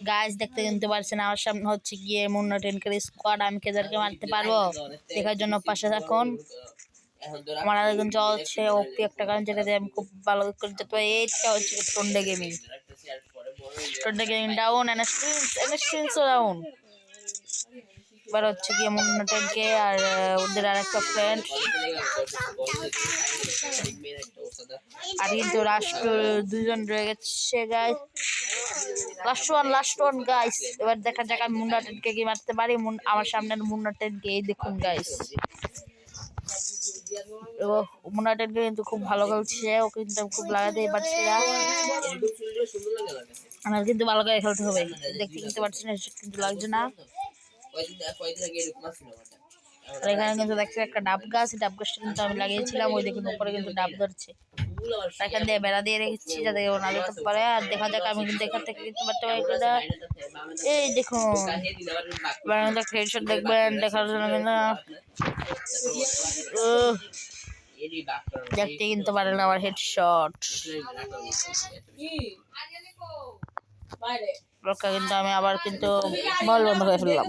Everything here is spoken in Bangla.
গাইস দেখতে কিন্তু পারছেন আমার সামনে হচ্ছে গিয়ে মুন্না টেনকের স্কোয়াড। আমি কেদারকে মারতে পারবো? দেখার জন্য পাশে থাকুন। আমার একজন চলছে ওপি একটা গান, যেটা দিয়ে আমি খুব ভালো করে যেতে পারি। এইটা হচ্ছে টন্ডে গেমিং। টন্ডে গেমিং ডাউন, এনস্টিলস ডাউন। এবার হচ্ছে গিয়ে মুন্না টেনকে আর ওদের আর একটা ফ্রেন্ড। আর কিন্তু লাস্ট দুজন রয়ে গেছে গাইস। Last one guys. এবার দেখা যাক আমি মুন্না টেনকে কি মারতে পারি। আমার সামনের মুন্না টেনকে এই দেখুন গাইস। মুন্না টেনকে কিন্তু খুব ভালো খেলছে, ও কিন্তু খুব লাগাতেই পারছি না। আমার কিন্তু ভালো করে খেলতে হবে। দেখতে কিন্তু পারছি না, কিন্তু লাগছে না। আর এখানে কিন্তু দেখছি একটা ডাব গাছ, ডাব গাছটা কিন্তু আমি লাগিয়েছিলাম। ওই দেখুন উপরে কিন্তু ডাব ধরছে। এখান দিয়ে বেড়া দিয়ে রেখেছি যাতে ও না যেতে পারে। আর দেখা যাক আমি কিন্তু এখান থেকে কিন্তু পারতে পারি কিনা। এই দেখুন হেডশট দেখবেন, দেখার জন্য কিন্তু দেখতে কিন্তু পারেন আমার হেডশট। কিন্তু আমি আবার কিন্তু বল বন্ধ করে ফেললাম।